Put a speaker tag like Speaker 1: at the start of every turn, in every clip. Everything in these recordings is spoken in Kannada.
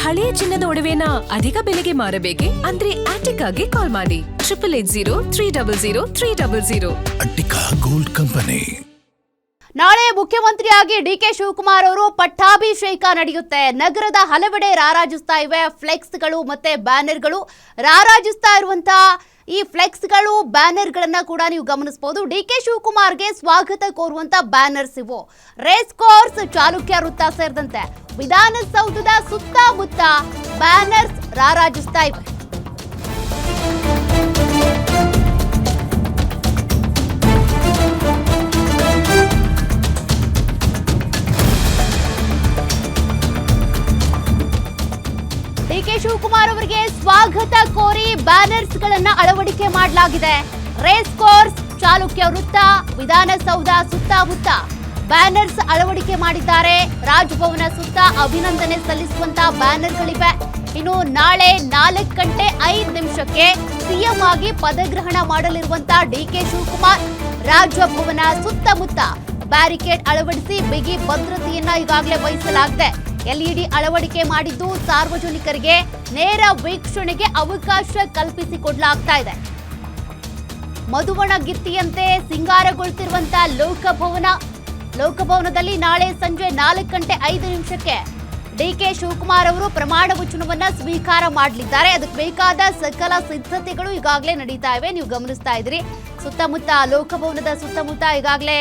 Speaker 1: ಹಳೆಯ ಚಿನ್ನದ ಒಡವೆನ ಅಧಿಕ ಬೆಲೆಗೆ ಮಾರಬೇಕೆ? ಅಂದ್ರೆ ಆಟಿಕಾಗೆ ಕಾಲ್ ಮಾಡಿ 8880
Speaker 2: ಅಟ್ಟಿಕಾ ಗೋಲ್ಡ್ ಕಂಪನಿ.
Speaker 3: ನಾಳೆ ಮುಖ್ಯಮಂತ್ರಿಯಾಗಿ ಡಿಕೆ ಶಿವಕುಮಾರ್ ಅವರು ಪಟ್ಟಾಭಿಷೇಕ ನಡೆಯುತ್ತೆ. ನಗರದ ಹಲವೆಡೆ ರಾರಾಜಿಸ್ತಾ ಇವೆ ಫ್ಲೆಕ್ಸ್ಗಳು ಮತ್ತೆ ಬ್ಯಾನರ್ಗಳು. ರಾರಾಜಿಸ್ತಾ ಇರುವಂತಹ ಈ ಫ್ಲೆಕ್ಸ್ಗಳು ಬ್ಯಾನರ್ಗಳನ್ನ ಕೂಡ ನೀವು ಗಮನಿಸಬಹುದು. ಡಿಕೆ ಶಿವಕುಮಾರ್ಗೆ ಸ್ವಾಗತ ಕೋರುವಂತ ಬ್ಯಾನರ್ಸ್ ಇವು. ರೇಸ್ ಕೋರ್ಸ್, ಚಾಲುಕ್ಯ ವೃತ್ತ ಸೇರಿದಂತೆ ವಿಧಾನಸೌಧದ ಸುತ್ತಮುತ್ತ ಬ್ಯಾನರ್ಸ್ ರಾರಾಜಿಸ್ತಾ ಇವೆ. ಡಿಕೆ ಶಿವಕುಮಾರ್ ಅವರಿಗೆ ಸ್ವಾಗತ ಕೋರಿ ಬ್ಯಾನರ್ಸ್ ಗಳನ್ನ ಅಳವಡಿಕೆ ಮಾಡಲಾಗಿದೆ. ರೇಸ್ ಕೋರ್ಸ್, ಚಾಲುಕ್ಯ ವೃತ್ತ, ವಿಧಾನಸೌಧ ಸುತ್ತಮುತ್ತ ಬ್ಯಾನರ್ಸ್ ಅಳವಡಿಕೆ ಮಾಡಿದ್ದಾರೆ. ರಾಜಭವನ ಸುತ್ತ ಅಭಿನಂದನೆ ಸಲ್ಲಿಸುವಂತ ಬ್ಯಾನರ್ಗಳಿವೆ. ಇನ್ನು ನಾಳೆ 4:05 ಸಿಎಂ ಆಗಿ ಪದಗ್ರಹಣ ಮಾಡಲಿರುವಂತ ಡಿಕೆ ಶಿವಕುಮಾರ್ ರಾಜಭವನ ಸುತ್ತಮುತ್ತ ಬ್ಯಾರಿಕೇಡ್ ಅಳವಡಿಸಿ ಬಿಗಿ ಭದ್ರತೆಯನ್ನ ಈಗಾಗಲೇ ವಹಿಸಲಾಗಿದೆ. ಎಲ್ಇಡಿ ಅಳವಡಿಕೆ ಮಾಡಿದ್ದು ಸಾರ್ವಜನಿಕರಿಗೆ ನೇರ ವೀಕ್ಷಣೆಗೆ ಅವಕಾಶ ಕಲ್ಪಿಸಿಕೊಡಲಾಗ್ತಾ ಇದೆ. ಮಧುವಣಗಿತ್ತಿಯಂತೆ ಸಿಂಗಾರಗೊಳ್ತಿರುವಂತಹ ಲೋಕಭವನದಲ್ಲಿ ನಾಳೆ ಸಂಜೆ 4:05 ಡಿಕೆ ಶಿವಕುಮಾರ್ ಅವರು ಪ್ರಮಾಣ ವಚನವನ್ನ ಸ್ವೀಕಾರ ಮಾಡಲಿದ್ದಾರೆ. ಅದಕ್ಕೆ ಬೇಕಾದ ಸಕಲ ಸಿದ್ಧತೆಗಳು ಈಗಾಗಲೇ ನಡೀತಾ ಇವೆ. ನೀವು ಗಮನಿಸ್ತಾ ಇದ್ದೀರಿ, ಸುತ್ತಮುತ್ತ ಲೋಕಭವನದ ಸುತ್ತಮುತ್ತ ಈಗಾಗಲೇ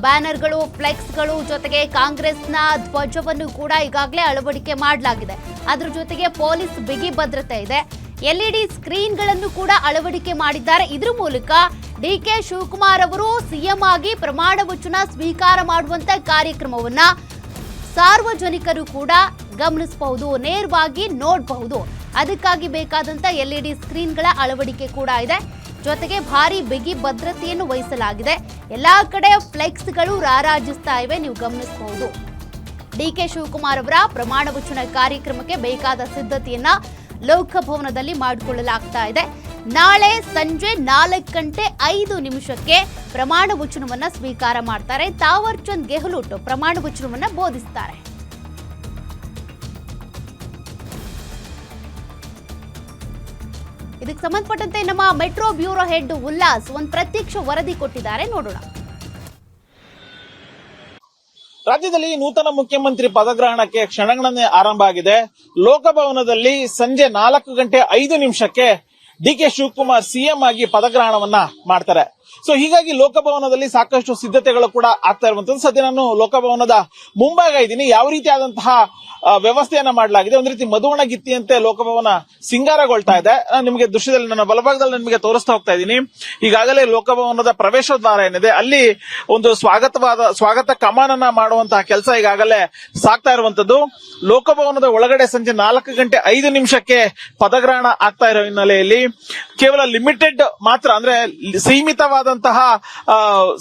Speaker 3: ಬ್ಯಾನರ್ಗಳು, ಫ್ಲೆಕ್ಸ್ಗಳು ಜೊತೆಗೆ ಕಾಂಗ್ರೆಸ್ನ ಧ್ವಜವನ್ನು ಕೂಡ ಈಗಾಗಲೇ ಅಳವಡಿಕೆ ಮಾಡಲಾಗಿದೆ. ಅದರ ಜೊತೆಗೆ ಪೊಲೀಸ್ ಬಿಗಿ ಭದ್ರತೆ ಇದೆ. ಎಲ್ಇಡಿ ಸ್ಕ್ರೀನ್ಗಳನ್ನು ಕೂಡ ಅಳವಡಿಕೆ ಮಾಡಿದ್ದಾರೆ. ಇದ್ರ ಮೂಲಕ ಡಿಕೆ ಶಿವಕುಮಾರ್ ಅವರು ಸಿಎಂ ಆಗಿ ಪ್ರಮಾಣ ವಚನ ಸ್ವೀಕಾರ ಮಾಡುವಂತ ಕಾರ್ಯಕ್ರಮವನ್ನ ಸಾರ್ವಜನಿಕರು ಕೂಡ ಗಮನಿಸಬಹುದು, ನೇರವಾಗಿ ನೋಡಬಹುದು. ಅದಕ್ಕಾಗಿ ಬೇಕಾದಂತ ಎಲ್ಇಡಿ ಸ್ಕ್ರೀನ್ಗಳ ಅಳವಡಿಕೆ ಕೂಡ ಇದೆ. ಜೊತೆಗೆ ಭಾರಿ ಬಿಗಿ ಭದ್ರತೆಯನ್ನು ವಹಿಸಲಾಗಿದೆ. ಎಲ್ಲಾ ಕಡೆ ಫ್ಲೆಕ್ಸ್ಗಳು ರಾರಾಜಿಸ್ತಾ ಇವೆ, ನೀವು ಗಮನಿಸಬಹುದು. ಡಿಕೆ ಶಿವಕುಮಾರ್ ಅವರ ಪ್ರಮಾಣ ವಚನ ಕಾರ್ಯಕ್ರಮಕ್ಕೆ ಬೇಕಾದ ಸಿದ್ಧತೆಯನ್ನ ಲೋಕಭವನದಲ್ಲಿ ಮಾಡಿಕೊಳ್ಳಲಾಗ್ತಾ ಇದೆ. ನಾಳೆ ಸಂಜೆ 4:05 ಪ್ರಮಾಣ ವಚನವನ್ನ ಸ್ವೀಕಾರ ಮಾಡ್ತಾರೆ. ತಾವರ್ ಚಂದ್ ಗೆಹ್ಲೋಟ್ ಪ್ರಮಾಣ ವಚನವನ್ನ ಬೋಧಿಸ್ತಾರೆ. ಇದಕ್ಕೆ ಸಂಬಂಧಪಟ್ಟಂತೆ ನಮ್ಮ ಮೆಟ್ರೋ ಬ್ಯೂರೋ ಹೆಡ್ ಉಲ್ಲಾಸ್ ಒಂದು ಪ್ರತ್ಯಕ್ಷ ವರದಿ ಕೊಟ್ಟಿದ್ದಾರೆ, ನೋಡೋಣ.
Speaker 4: ರಾಜ್ಯದಲ್ಲಿ ನೂತನ ಮುಖ್ಯಮಂತ್ರಿ ಪದಗ್ರಹಣಕ್ಕೆ ಕ್ಷಣಗಣನೆ ಆರಂಭ ಆಗಿದೆ. ಲೋಕಭವನದಲ್ಲಿ ಸಂಜೆ 4:05 ಡಿಕೆ ಶಿವಕುಮಾರ್ ಸಿಎಂ ಆಗಿ ಪದಗ್ರಹಣವನ್ನ ಮಾಡ್ತಾರೆ. ಸೊ ಹೀಗಾಗಿ ಲೋಕಭವನದಲ್ಲಿ ಸಾಕಷ್ಟು ಸಿದ್ಧತೆಗಳು ಕೂಡ ಆಗ್ತಾ ಇರುವಂತದ್ದು. ಸದ್ಯ ನಾನು ಲೋಕಭವನದ ಮುಂಭಾಗ ಇದ್ದೀನಿ. ಯಾವ ರೀತಿಯಾದಂತಹ ವ್ಯವಸ್ಥೆಯನ್ನ ಮಾಡಲಾಗಿದೆ, ಒಂದ್ ರೀತಿ ಮಧುವಣಗಿತ್ತಿಯಂತೆ ಲೋಕಭವನ ಸಿಂಗಾರಗೊಳ್ತಾ ಇದೆ. ನಿಮಗೆ ದೃಶ್ಯದಲ್ಲಿ ನನ್ನ ಬಲಭಾಗದಲ್ಲಿ ನಿಮಗೆ ತೋರಿಸ್ತಾ ಹೋಗ್ತಾ ಇದ್ದೀನಿ. ಈಗಾಗಲೇ ಲೋಕಭವನದ ಪ್ರವೇಶ ದ್ವಾರ ಏನಿದೆ ಅಲ್ಲಿ ಒಂದು ಸ್ವಾಗತ ಕಮಾನನ್ನ ಮಾಡುವಂತಹ ಕೆಲಸ ಈಗಾಗಲೇ ಸಾಗ್ತಾ ಇರುವಂತದ್ದು. ಲೋಕಭವನದ ಒಳಗಡೆ ಸಂಜೆ 4:05 ಪದಗ್ರಹಣ ಆಗ್ತಾ ಇರೋ ಹಿನ್ನೆಲೆಯಲ್ಲಿ ಕೇವಲ ಲಿಮಿಟೆಡ್ ಮಾತ್ರ, ಅಂದ್ರೆ ಸೀಮಿತವಾದಂತಹ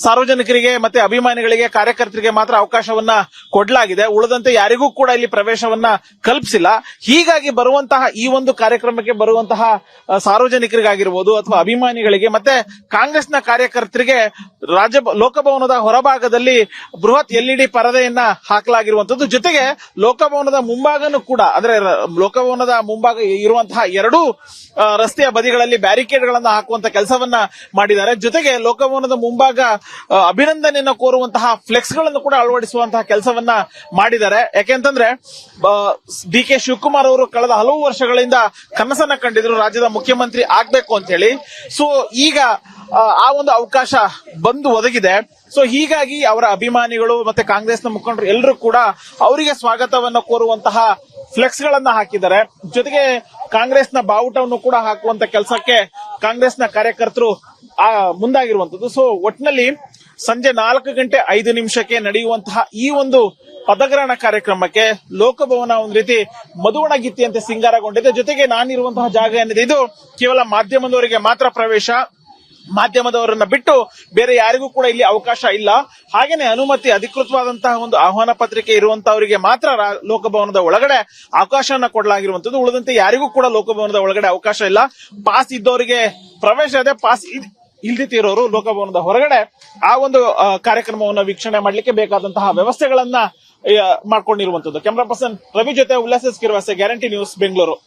Speaker 4: ಸಾರ್ವಜನಿಕರಿಗೆ ಮತ್ತೆ ಅಭಿಮಾನಿಗಳಿಗೆ, ಕಾರ್ಯಕರ್ತರಿಗೆ ಮಾತ್ರ ಅವಕಾಶವನ್ನ ಕೊಡಲಾಗಿದೆ. ಉಳಿದಂತೆ ಯಾರಿಗೂ ಕೂಡ ಇಲ್ಲಿ ಪ್ರವೇಶವನ್ನ ಕಲ್ಪಿಸಿಲ್ಲ. ಹೀಗಾಗಿ ಬರುವಂತಹ ಈ ಒಂದು ಕಾರ್ಯಕ್ರಮಕ್ಕೆ ಬರುವಂತಹ ಸಾರ್ವಜನಿಕರಿಗಾಗಿರ್ಬೋದು ಅಥವಾ ಅಭಿಮಾನಿಗಳಿಗೆ ಮತ್ತೆ ಕಾಂಗ್ರೆಸ್ನ ಕಾರ್ಯಕರ್ತರಿಗೆ ಲೋಕಭವನದ ಹೊರಭಾಗದಲ್ಲಿ ಬೃಹತ್ ಎಲ್ಇಡಿ ಪರದೆಯನ್ನ ಹಾಕಲಾಗಿರುವಂತದ್ದು. ಜೊತೆಗೆ ಲೋಕಭವನದ ಮುಂಭಾಗನೂ ಕೂಡ, ಅಂದ್ರೆ ಲೋಕಭವನದ ಮುಂಭಾಗ ಇರುವಂತಹ ಎರಡೂ ರಸ್ತೆಯ ಬದಿಗಳಲ್ಲಿ ಬ್ಯಾರಿಕೇಡ್ ಗಳನ್ನ ಹಾಕುವಂತ ಕೆಲಸವನ್ನ ಮಾಡಿದ್ದಾರೆ. ಜೊತೆಗೆ ಲೋಕಭವನದ ಮುಂಭಾಗ ಅಭಿನಂದನೆಯನ್ನು ಕೋರುವಂತಹ ಫ್ಲೆಕ್ಸ್ ಗಳನ್ನು ಕೂಡ ಅಳವಡಿಸುವಂತಹ ಕೆಲಸವನ್ನ ಮಾಡಿದ್ದಾರೆ. ಯಾಕೆಂತಂದ್ರೆ ಡಿಕೆ ಶಿವಕುಮಾರ್ ಅವರು ಕಳೆದ ಹಲವು ವರ್ಷಗಳಿಂದ ಕನಸನ್ನ ಕಂಡಿದ್ರು ರಾಜ್ಯದ ಮುಖ್ಯಮಂತ್ರಿ ಆಗ್ಬೇಕು ಅಂತ ಹೇಳಿ. ಸೊ ಈಗ ಆ ಒಂದು ಅವಕಾಶ ಬಂದು ಒದಗಿದೆ. ಸೊ ಹೀಗಾಗಿ ಅವರ ಅಭಿಮಾನಿಗಳು ಮತ್ತೆ ಕಾಂಗ್ರೆಸ್ನ ಮುಖಂಡರು ಎಲ್ಲರೂ ಕೂಡ ಅವರಿಗೆ ಸ್ವಾಗತವನ್ನ ಕೋರುವಂತಹ ಫ್ಲೆಕ್ಸ್ ಗಳನ್ನ ಹಾಕಿದ್ದಾರೆ. ಜೊತೆಗೆ ಕಾಂಗ್ರೆಸ್ನ ಬಾವುಟವನ್ನು ಕೂಡ ಹಾಕುವಂತ ಕೆಲಸಕ್ಕೆ ಕಾಂಗ್ರೆಸ್ನ ಕಾರ್ಯಕರ್ತರು ಮುಂದಾಗಿರುವಂತದ್ದು. ಸೊ ಒಟ್ಟಿನಲ್ಲಿ ಸಂಜೆ 4:05 ನಡೆಯುವಂತಹ ಈ ಒಂದು ಪದಗ್ರಹಣ ಕಾರ್ಯಕ್ರಮಕ್ಕೆ ಲೋಕಭವನ ಒಂದು ರೀತಿ ಮಧುವಣಗಿತ್ತಿಯಂತೆ ಸಿಂಗಾರಗೊಂಡಿದೆ. ಜೊತೆಗೆ ನಾನಿರುವಂತಹ ಜಾಗ ಏನಿದೆ ಇದು ಕೇವಲ ಮಾಧ್ಯಮದವರಿಗೆ ಮಾತ್ರ ಪ್ರವೇಶ. ಮಾಧ್ಯಮದವರನ್ನ ಬಿಟ್ಟು ಬೇರೆ ಯಾರಿಗೂ ಕೂಡ ಇಲ್ಲಿ ಅವಕಾಶ ಇಲ್ಲ. ಹಾಗೇನೆ ಅನುಮತಿ, ಅಧಿಕೃತವಾದಂತಹ ಒಂದು ಆಹ್ವಾನ ಪತ್ರಿಕೆ ಇರುವಂತವರಿಗೆ ಮಾತ್ರ ಲೋಕಭವನದ ಒಳಗಡೆ ಅವಕಾಶವನ್ನ ಕೊಡಲಾಗಿರುವಂತದ್ದು. ಉಳಿದಂತೆ ಯಾರಿಗೂ ಕೂಡ ಲೋಕಭವನದ ಒಳಗಡೆ ಅವಕಾಶ ಇಲ್ಲ. ಪಾಸ್ ಇದ್ದವರಿಗೆ ಪ್ರವೇಶ ಇದೆ, ಪಾಸ್ ಇಲ್ದಿರೋರು ಲೋಕಭವನದ ಹೊರಗಡೆ ಆ ಒಂದು ಕಾರ್ಯಕ್ರಮವನ್ನು ವೀಕ್ಷಣೆ ಮಾಡ್ಲಿಕ್ಕೆ ಬೇಕಾದಂತಹ ವ್ಯವಸ್ಥೆಗಳನ್ನ ಮಾಡ್ಕೊಂಡಿರುವಂತದ್ದು. ಕ್ಯಾಮರಾ ಪರ್ಸನ್ ರವಿ ಜೊತೆ ಉಲ್ಲಾಸ್ ಕಿರ್ವಾಸೆ, ಗ್ಯಾರಂಟಿ ನ್ಯೂಸ್, ಬೆಂಗಳೂರು.